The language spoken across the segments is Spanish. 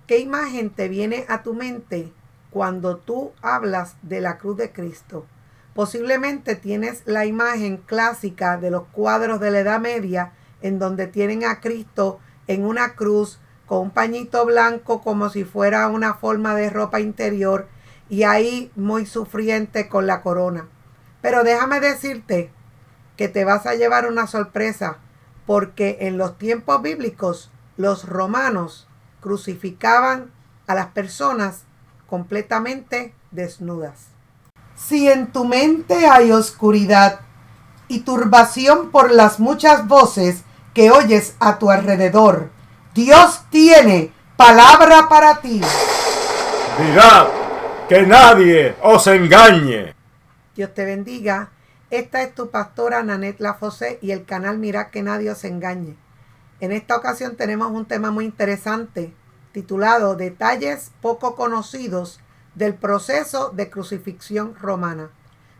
¿Qué imagen te viene a tu mente cuando tú hablas de la cruz de Cristo? Posiblemente tienes la imagen clásica de los cuadros de la Edad Media, en donde tienen a Cristo en una cruz con un pañito blanco como si fuera una forma de ropa interior, y ahí muy sufriente con la corona. Pero déjame decirte que te vas a llevar una sorpresa, porque en los tiempos bíblicos los romanos crucificaban a las personas completamente desnudas. Si en tu mente hay oscuridad y turbación por las muchas voces que oyes a tu alrededor, Dios tiene palabra para ti. Mirad, que nadie os engañe. Dios te bendiga. Esta es tu pastora Nanette Lafosé y el canal Mirad que nadie os engañe. En esta ocasión tenemos un tema muy interesante titulado Detalles poco conocidos del proceso de crucifixión romana.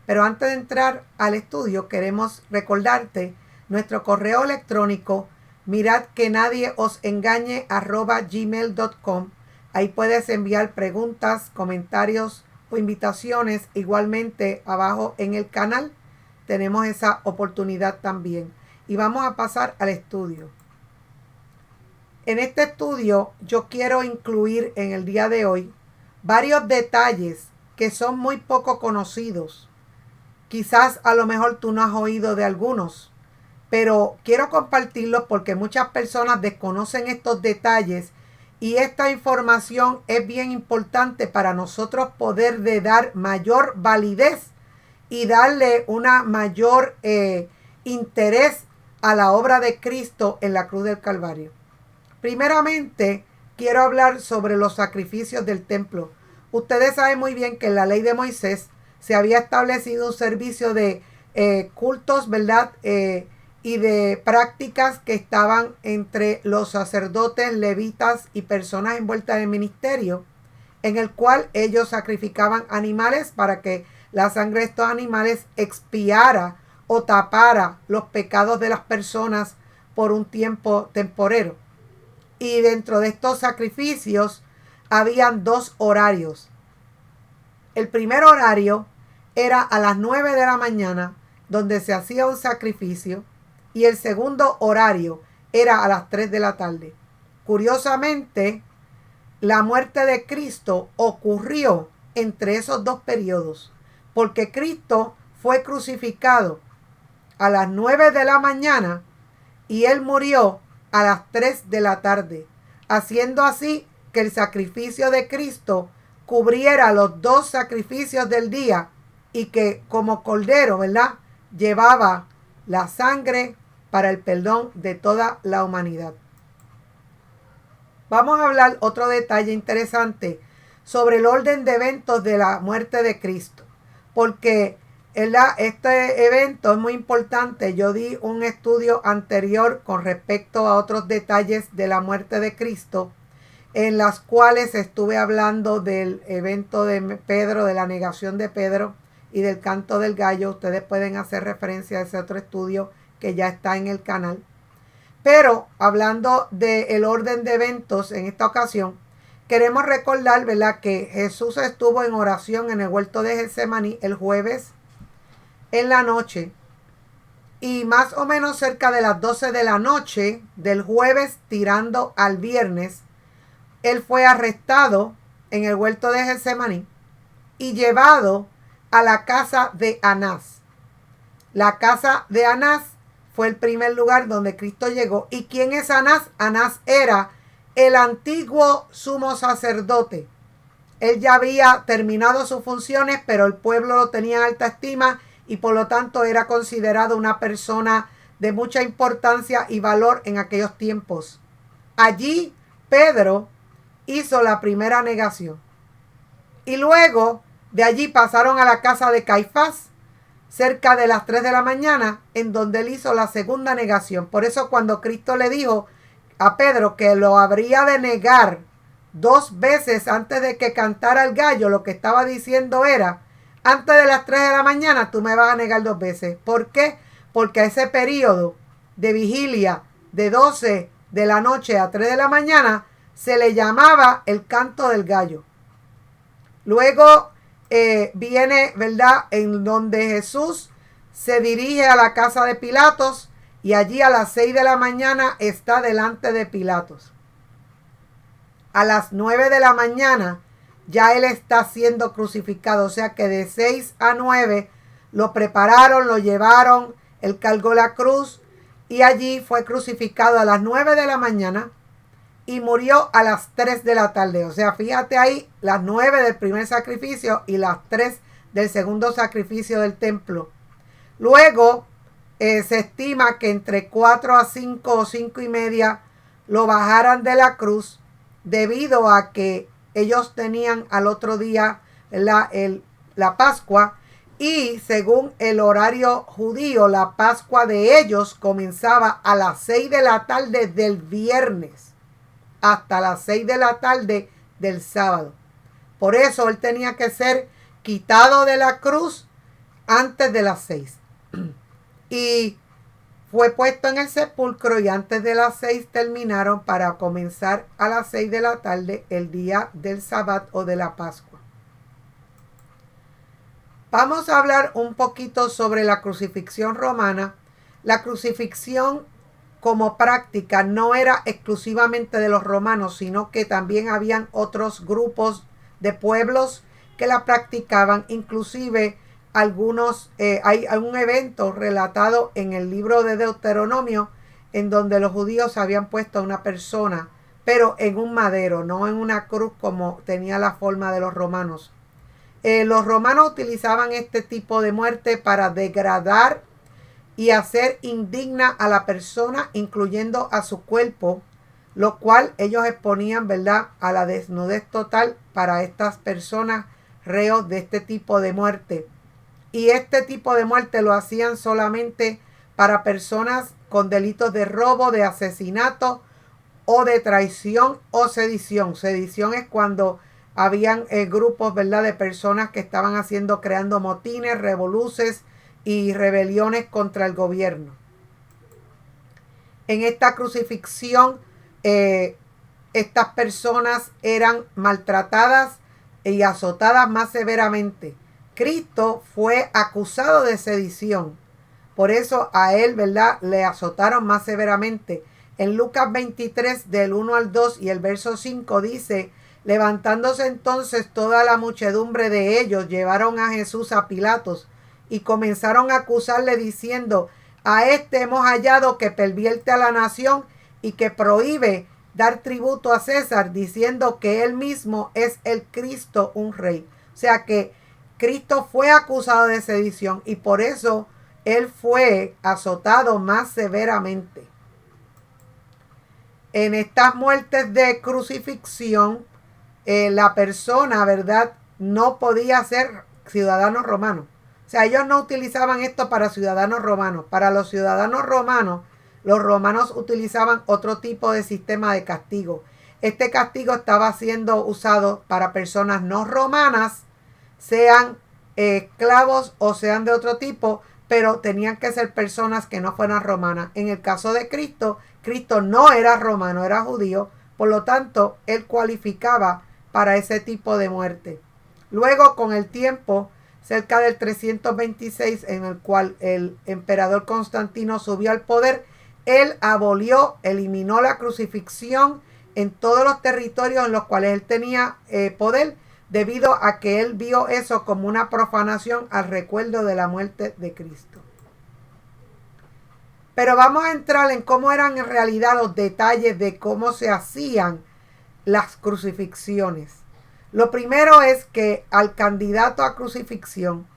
Pero antes de entrar al estudio, queremos recordarte nuestro correo electrónico miradquenadieosengañe@gmail.com. Ahí puedes enviar preguntas, comentarios o invitaciones. Igualmente abajo en el canal tenemos esa oportunidad también. Y vamos a pasar al estudio. En este estudio yo quiero incluir en el día de hoy varios detalles que son muy poco conocidos. Quizás a lo mejor tú no has oído de algunos, pero quiero compartirlos porque muchas personas desconocen estos detalles y esta información es bien importante para nosotros poder dar mayor validez y darle una mayor interés a la obra de Cristo en la cruz del Calvario. Primeramente, quiero hablar sobre los sacrificios del templo. Ustedes saben muy bien que en la ley de Moisés se había establecido un servicio de cultos, ¿verdad? Y de prácticas que estaban entre los sacerdotes, levitas y personas envueltas en el ministerio, en el cual ellos sacrificaban animales para que la sangre de estos animales expiara o tapara los pecados de las personas por un tiempo temporero. Y dentro de estos sacrificios habían dos horarios. El primer horario era a las 9 de la mañana, donde se hacía un sacrificio, y el segundo horario era a las 3 de la tarde. Curiosamente, la muerte de Cristo ocurrió entre esos dos periodos, porque Cristo fue crucificado a las 9 de la mañana y él murió a las 3 de la tarde, haciendo así que el sacrificio de Cristo cubriera los dos sacrificios del día y que como cordero, ¿verdad?, llevaba la sangre para el perdón de toda la humanidad. Vamos a hablar otro detalle interesante sobre el orden de eventos de la muerte de Cristo, porque este evento es muy importante. Yo di un estudio anterior con respecto a otros detalles de la muerte de Cristo, en las cuales estuve hablando del evento de Pedro, de la negación de Pedro y del canto del gallo. Ustedes pueden hacer referencia a ese otro estudio que ya está en el canal. Pero hablando del orden de eventos en esta ocasión, queremos recordar, ¿verdad?, que Jesús estuvo en oración en el huerto de Getsemaní el jueves en la noche, y más o menos cerca de las 12 de la noche del jueves tirando al viernes, él fue arrestado en el huerto de Getsemaní y llevado a la casa de Anás. La casa de Anás fue el primer lugar donde Cristo llegó. ¿Y quién es Anás? Anás era el antiguo sumo sacerdote. Él ya había terminado sus funciones, pero el pueblo lo tenía en alta estima y por lo tanto era considerado una persona de mucha importancia y valor en aquellos tiempos. Allí Pedro hizo la primera negación. Y luego de allí pasaron a la casa de Caifás, cerca de las 3 de la mañana, en donde él hizo la segunda negación. Por eso cuando Cristo le dijo a Pedro que lo habría de negar 2 veces antes de que cantara el gallo, lo que estaba diciendo era: antes de las 3 de la mañana tú me vas a negar 2 veces. ¿Por qué? Porque ese periodo de vigilia de 12 de la noche a 3 de la mañana se le llamaba el canto del gallo. Luego viene, ¿verdad?, en donde Jesús se dirige a la casa de Pilatos y allí a las 6 de la mañana está delante de Pilatos. A las 9 de la mañana ya él está siendo crucificado, o sea que de 6 a 9 lo prepararon, lo llevaron, él cargó la cruz y allí fue crucificado a las 9 de la mañana y murió a las 3 de la tarde. O sea, fíjate ahí, las 9 del primer sacrificio y las 3 del segundo sacrificio del templo. Luego se estima que entre 4 a 5 o 5 y media lo bajaran de la cruz debido a que ellos tenían al otro día la Pascua y según el horario judío, la Pascua de ellos comenzaba a las 6 de la tarde del viernes hasta las 6 de la tarde del sábado. Por eso él tenía que ser quitado de la cruz antes de las 6. Y fue puesto en el sepulcro y antes de las 6 terminaron para comenzar a las 6 de la tarde el día del Sabbat o de la Pascua. Vamos a hablar un poquito sobre la crucifixión romana. La crucifixión como práctica no era exclusivamente de los romanos, sino que también habían otros grupos de pueblos que la practicaban, inclusive algunos, hay un evento relatado en el libro de Deuteronomio en donde los judíos habían puesto a una persona, pero en un madero, no en una cruz como tenía la forma de los romanos. Los romanos utilizaban este tipo de muerte para degradar y hacer indigna a la persona, incluyendo a su cuerpo, lo cual ellos exponían, ¿verdad?, a la desnudez total para estas personas reos de este tipo de muerte. Y este tipo de muerte lo hacían solamente para personas con delitos de robo, de asesinato o de traición o sedición. Sedición es cuando habían grupos, ¿verdad?, de personas que estaban creando motines, revoluces y rebeliones contra el gobierno. En esta crucifixión, estas personas eran maltratadas y azotadas más severamente. Cristo fue acusado de sedición. Por eso a él, ¿verdad?, le azotaron más severamente. En Lucas 23, del 1 al 2 y el verso 5 dice: levantándose entonces toda la muchedumbre de ellos, llevaron a Jesús a Pilatos y comenzaron a acusarle diciendo: a este hemos hallado que pervierte a la nación y que prohíbe dar tributo a César, diciendo que él mismo es el Cristo, un rey. O sea que Cristo fue acusado de sedición y por eso él fue azotado más severamente. En estas muertes de crucifixión, la persona, ¿verdad?, no podía ser ciudadano romano. O sea, ellos no utilizaban esto para ciudadanos romanos. Para los ciudadanos romanos, los romanos utilizaban otro tipo de sistema de castigo. Este castigo estaba siendo usado para personas no romanas, sean esclavos o sean de otro tipo, pero tenían que ser personas que no fueran romanas. En el caso de Cristo, Cristo no era romano, era judío, por lo tanto, él cualificaba para ese tipo de muerte. Luego, con el tiempo, cerca del 326, en el cual el emperador Constantino subió al poder, él eliminó la crucifixión en todos los territorios en los cuales él tenía poder, debido a que él vio eso como una profanación al recuerdo de la muerte de Cristo. Pero vamos a entrar en cómo eran en realidad los detalles de cómo se hacían las crucifixiones. Lo primero es que al candidato a crucifixión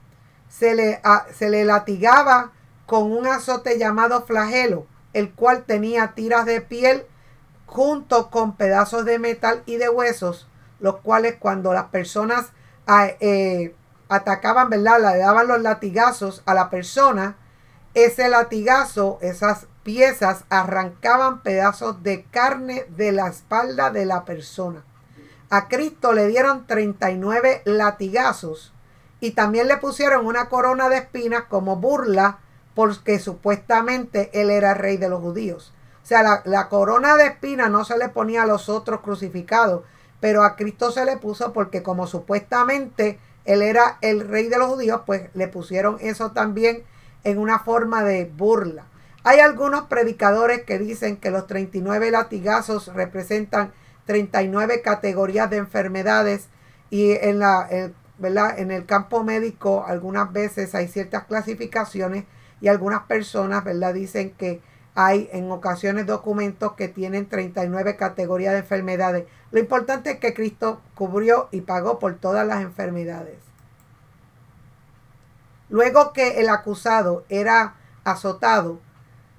se le latigaba con un azote llamado flagelo, el cual tenía tiras de piel junto con pedazos de metal y de huesos, los cuales cuando las personas atacaban, ¿verdad?, le daban los latigazos a la persona, ese latigazo, esas piezas arrancaban pedazos de carne de la espalda de la persona. A Cristo le dieron 39 latigazos y también le pusieron una corona de espinas como burla porque supuestamente él era rey de los judíos. O sea, la corona de espinas no se le ponía a los otros crucificados, pero a Cristo se le puso porque como supuestamente él era el rey de los judíos, pues le pusieron eso también en una forma de burla. Hay algunos predicadores que dicen que los 39 latigazos representan 39 categorías de enfermedades y ¿verdad? En el campo médico algunas veces hay ciertas clasificaciones y algunas personas, ¿verdad? Dicen que hay en ocasiones documentos que tienen 39 categorías de enfermedades. Lo importante es que Cristo cubrió y pagó por todas las enfermedades. Luego que el acusado era azotado,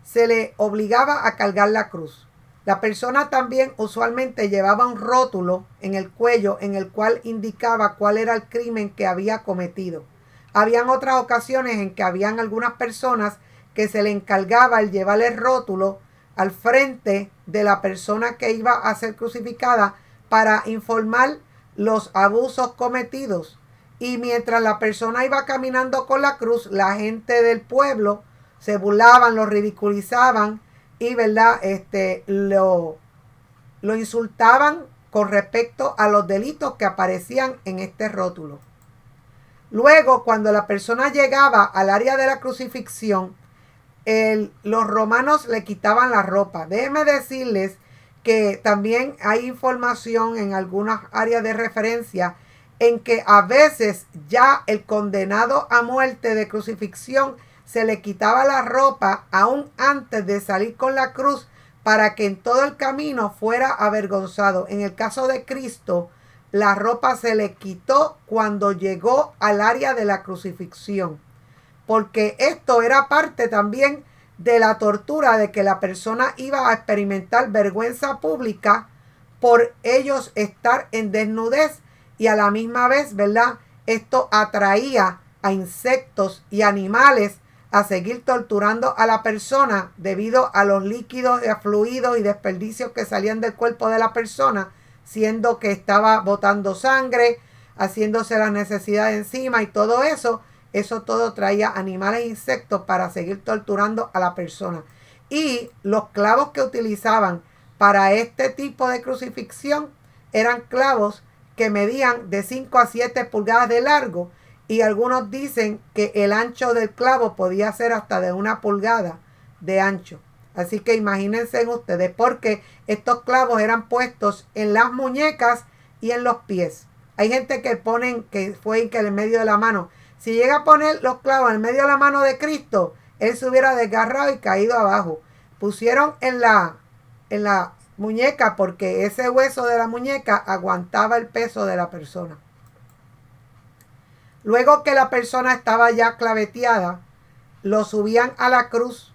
se le obligaba a cargar la cruz. La persona también usualmente llevaba un rótulo en el cuello en el cual indicaba cuál era el crimen que había cometido. Habían otras ocasiones en que habían algunas personas que se le encargaba el llevar el rótulo al frente de la persona que iba a ser crucificada para informar los abusos cometidos. Y mientras la persona iba caminando con la cruz, la gente del pueblo se burlaban, lo ridiculizaban y ¿verdad? Lo insultaban con respecto a los delitos que aparecían en este rótulo. Luego, cuando la persona llegaba al área de la crucifixión, los romanos le quitaban la ropa. Déjenme decirles que también hay información en algunas áreas de referencia en que a veces ya el condenado a muerte de crucifixión se le quitaba la ropa aún antes de salir con la cruz para que en todo el camino fuera avergonzado. En el caso de Cristo, la ropa se le quitó cuando llegó al área de la crucifixión, porque esto era parte también de la tortura, de que la persona iba a experimentar vergüenza pública por ellos estar en desnudez y a la misma vez, ¿verdad? Esto atraía a insectos y animales a seguir torturando a la persona debido a los líquidos, fluidos y desperdicios que salían del cuerpo de la persona, siendo que estaba botando sangre, haciéndose las necesidades encima y todo eso. Eso todo traía animales e insectos para seguir torturando a la persona. Y los clavos que utilizaban para este tipo de crucifixión eran clavos que medían de 5 a 7 pulgadas de largo. Y algunos dicen que el ancho del clavo podía ser hasta de 1 pulgada de ancho. Así que imagínense ustedes, porque estos clavos eran puestos en las muñecas y en los pies. Hay gente que ponen que fue en medio de la mano. Si llega a poner los clavos en medio de la mano de Cristo, él se hubiera desgarrado y caído abajo. Pusieron en la muñeca porque ese hueso de la muñeca aguantaba el peso de la persona. Luego que la persona estaba ya claveteada, lo subían a la cruz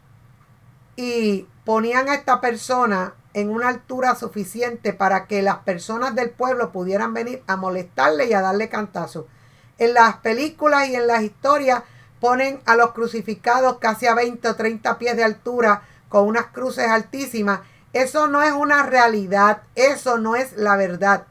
y ponían a esta persona en una altura suficiente para que las personas del pueblo pudieran venir a molestarle y a darle cantazos. En las películas y en las historias ponen a los crucificados casi a 20 o 30 pies de altura con unas cruces altísimas. Eso no es una realidad, eso no es la verdad.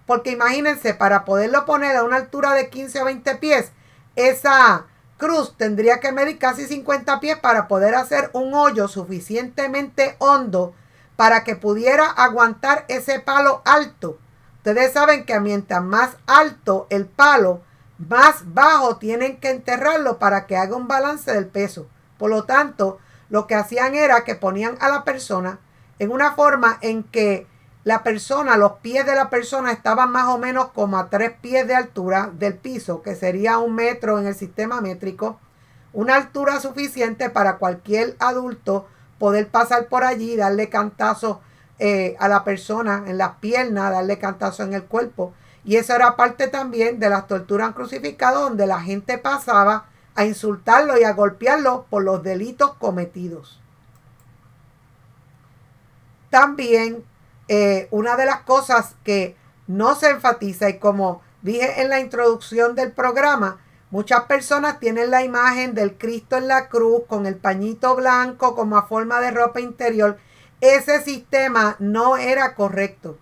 Porque imagínense, para poderlo poner a una altura de 15 o 20 pies, esa cruz tendría que medir casi 50 pies para poder hacer un hoyo suficientemente hondo para que pudiera aguantar ese palo alto. Ustedes saben que mientras más alto el palo, más bajo tienen que enterrarlo para que haga un balance del peso. Por lo tanto, lo que hacían era que ponían a la persona en una forma en que la persona, los pies de la persona estaban más o menos como a 3 pies de altura del piso, que sería 1 metro en el sistema métrico, una altura suficiente para cualquier adulto poder pasar por allí, darle cantazos a la persona en las piernas, darle cantazos en el cuerpo. Y eso era parte también de las torturas crucificadas, donde la gente pasaba a insultarlo y a golpearlo por los delitos cometidos. También una de las cosas que no se enfatiza, y como dije en la introducción del programa, muchas personas tienen la imagen del Cristo en la cruz con el pañito blanco como a forma de ropa interior. Ese sistema no era correcto.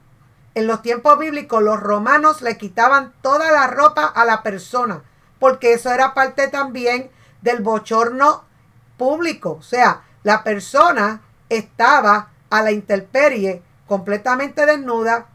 En los tiempos bíblicos los romanos le quitaban toda la ropa a la persona, porque eso era parte también del bochorno público. O sea, la persona estaba a la intemperie, completamente desnuda,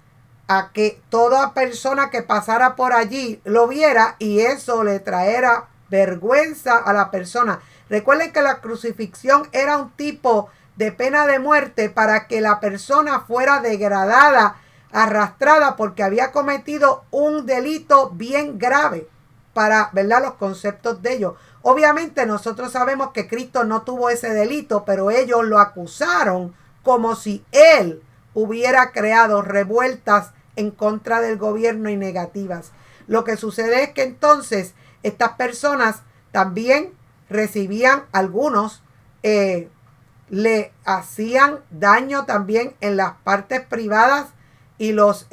a que toda persona que pasara por allí lo viera y eso le traera vergüenza a la persona. Recuerden que la crucifixión era un tipo de pena de muerte para que la persona fuera degradada, arrastrada, porque había cometido un delito bien grave para, ¿verdad?, los conceptos de ellos. Obviamente nosotros sabemos que Cristo no tuvo ese delito, pero ellos lo acusaron como si él hubiera creado revueltas en contra del gobierno y negativas. Lo que sucede es que entonces estas personas también recibían, algunos le hacían daño también en las partes privadas y los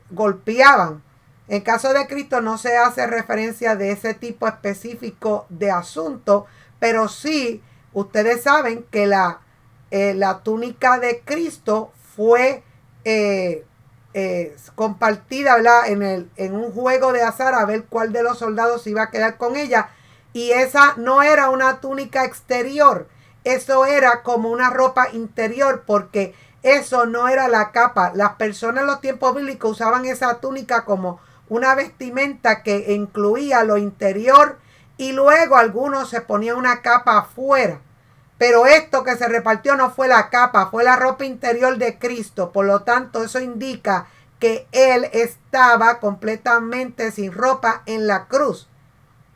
golpeaban. En caso de Cristo no se hace referencia de ese tipo específico de asunto, pero sí ustedes saben que la túnica de Cristo fue compartida, ¿verdad?, en un juego de azar a ver cuál de los soldados se iba a quedar con ella. Y esa no era una túnica exterior, eso era como una ropa interior, porque eso no era la capa. Las personas en los tiempos bíblicos usaban esa túnica como una vestimenta que incluía lo interior y luego algunos se ponían una capa afuera. Pero esto que se repartió no fue la capa, fue la ropa interior de Cristo. Por lo tanto, eso indica que Él estaba completamente sin ropa en la cruz.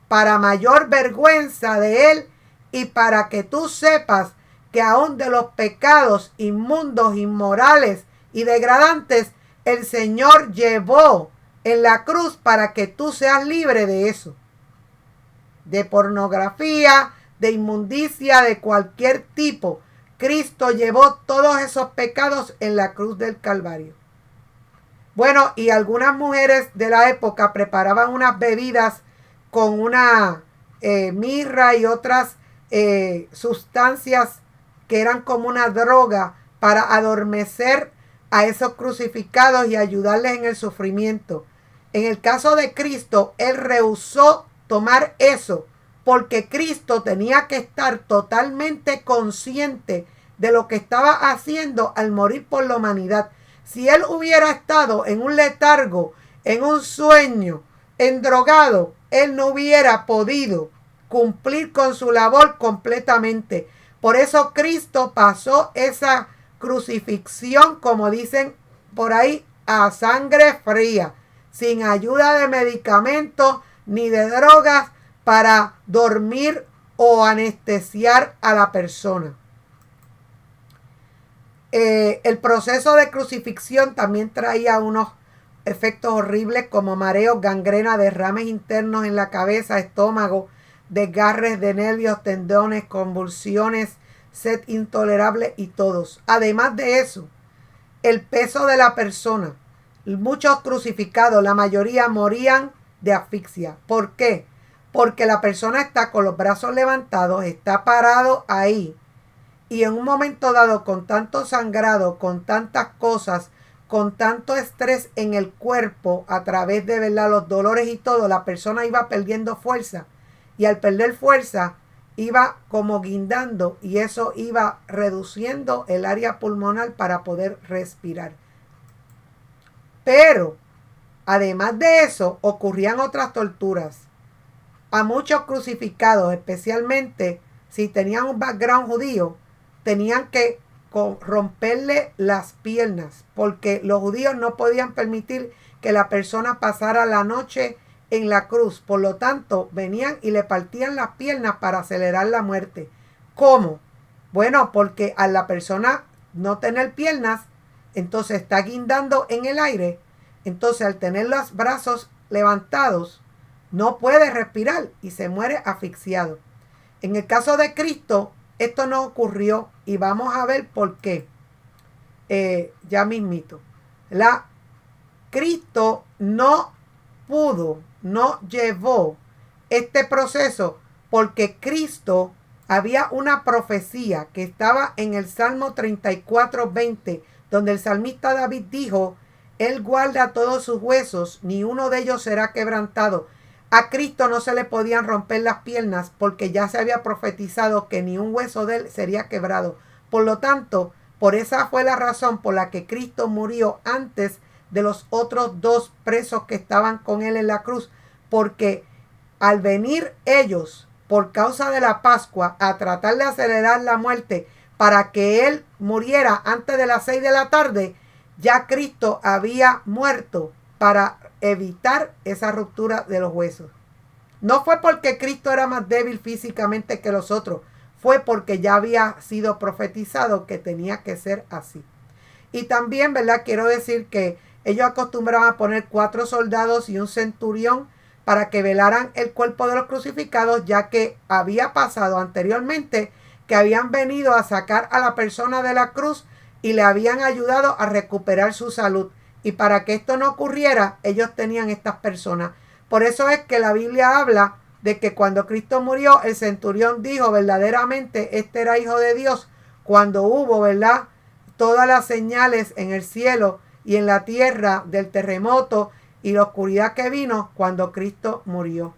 Para mayor vergüenza de Él y para que tú sepas que aún de los pecados inmundos, inmorales y degradantes, el Señor llevó en la cruz para que tú seas libre de eso. De pornografía, de inmundicia, de cualquier tipo. Cristo llevó todos esos pecados en la cruz del Calvario. Bueno, y algunas mujeres de la época preparaban unas bebidas con una mirra y otras sustancias que eran como una droga para adormecer a esos crucificados y ayudarles en el sufrimiento. En el caso de Cristo, Él rehusó tomar eso, porque Cristo tenía que estar totalmente consciente de lo que estaba haciendo al morir por la humanidad. Si Él hubiera estado en un letargo, en un sueño, endrogado, Él no hubiera podido cumplir con su labor completamente. Por eso Cristo pasó esa crucifixión, como dicen por ahí, a sangre fría, sin ayuda de medicamentos ni de drogas para dormir o anestesiar a la persona. El proceso de crucifixión también traía unos efectos horribles como mareos, gangrena, derrames internos en la cabeza, estómago, desgarres de nervios, tendones, convulsiones, sed intolerable y todos. Además de eso, el peso de la persona. Muchos crucificados, la mayoría morían de asfixia. ¿Por qué? Porque la persona está con los brazos levantados, está parado ahí. Y en un momento dado, con tanto sangrado, con tantas cosas, con tanto estrés en el cuerpo, a través de, ¿verdad?, los dolores y todo, la persona iba perdiendo fuerza. Y al perder fuerza, iba como guindando y eso iba reduciendo el área pulmonar para poder respirar. Pero, además de eso, ocurrían otras torturas. A muchos crucificados, especialmente si tenían un background judío, tenían que romperle las piernas, porque los judíos no podían permitir que la persona pasara la noche en la cruz. Por lo tanto, venían y le partían las piernas para acelerar la muerte. ¿Cómo? Bueno, porque a la persona no tener piernas, entonces está guindando en el aire. Entonces, al tener los brazos levantados, no puede respirar y se muere asfixiado. En el caso de Cristo, esto no ocurrió y vamos a ver por qué. Ya mismito. Cristo no pudo, no llevó este proceso porque Cristo, había una profecía que estaba en el Salmo 34:20, donde el salmista David dijo: Él guarda todos sus huesos, ni uno de ellos será quebrantado. A Cristo no se le podían romper las piernas porque ya se había profetizado que ni un hueso de él sería quebrado. Por lo tanto, por esa fue la razón por la que Cristo murió antes de los otros dos presos que estaban con él en la cruz, porque al venir ellos por causa de la Pascua a tratar de acelerar la muerte para que él muriera antes de las 6 de la tarde, ya Cristo había muerto para evitar esa ruptura de los huesos. No fue porque Cristo era más débil físicamente que los otros, fue porque ya había sido profetizado que tenía que ser así. Y también, ¿verdad? Quiero decir que ellos acostumbraban a poner 4 soldados y un centurión para que velaran el cuerpo de los crucificados, ya que había pasado anteriormente que habían venido a sacar a la persona de la cruz y le habían ayudado a recuperar su salud. Y para que esto no ocurriera, ellos tenían estas personas. Por eso es que la Biblia habla de que cuando Cristo murió, el centurión dijo verdaderamente, este era hijo de Dios, cuando hubo, ¿verdad?, todas las señales en el cielo y en la tierra del terremoto y la oscuridad que vino cuando Cristo murió.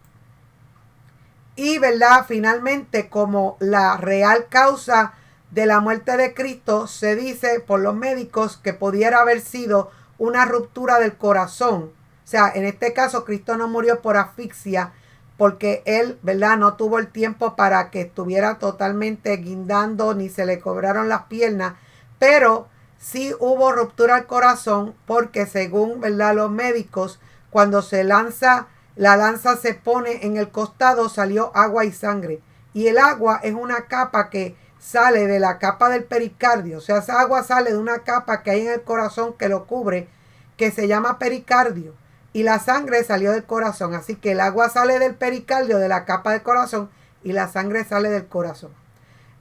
Y, ¿verdad?, finalmente, como la real causa de la muerte de Cristo, se dice por los médicos que pudiera haber sido una ruptura del corazón. O sea, en este caso, Cristo no murió por asfixia, porque él, ¿verdad?, no tuvo el tiempo para que estuviera totalmente guindando ni se le cobraron las piernas, pero sí hubo ruptura al corazón porque según, ¿verdad?, los médicos, cuando se lanza, la lanza se pone en el costado, salió agua y sangre. Y el agua es una capa que sale de la capa del pericardio. O sea, esa agua sale de una capa que hay en el corazón que lo cubre, que se llama pericardio. Y la sangre salió del corazón. Así que el agua sale del pericardio, de la capa del corazón, y la sangre sale del corazón.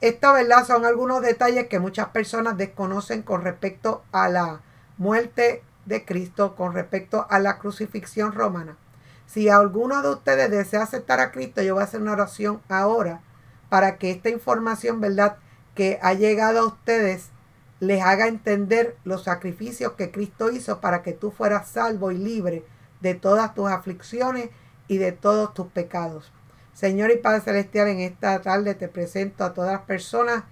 Esto, ¿verdad?, son algunos detalles que muchas personas desconocen con respecto a la muerte de Cristo, con respecto a la crucifixión romana. Si alguno de ustedes desea aceptar a Cristo, yo voy a hacer una oración ahora para que esta información, ¿verdad?, que ha llegado a ustedes les haga entender los sacrificios que Cristo hizo para que tú fueras salvo y libre de todas tus aflicciones y de todos tus pecados. Señor y Padre Celestial, en esta tarde te presento a todas las personas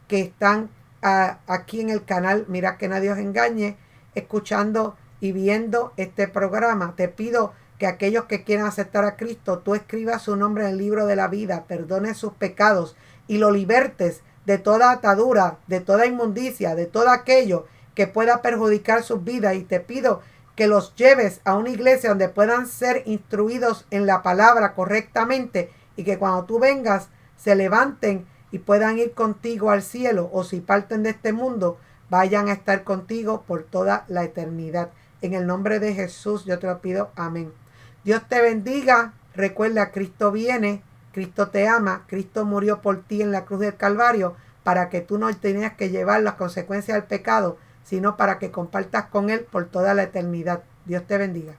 que están aquí en el canal Mira que nadie os engañe, escuchando y viendo este programa. Te pido que aquellos que quieran aceptar a Cristo, tú escribas su nombre en el libro de la vida, perdones sus pecados y lo libertes de toda atadura, de toda inmundicia, de todo aquello que pueda perjudicar sus vidas. Y te pido que los lleves a una iglesia donde puedan ser instruidos en la palabra correctamente y que cuando tú vengas se levanten y puedan ir contigo al cielo, o si parten de este mundo, vayan a estar contigo por toda la eternidad. En el nombre de Jesús yo te lo pido. Amén. Dios te bendiga. Recuerda, Cristo viene, Cristo te ama, Cristo murió por ti en la cruz del Calvario para que tú no tenías que llevar las consecuencias del pecado, sino para que compartas con Él por toda la eternidad. Dios te bendiga.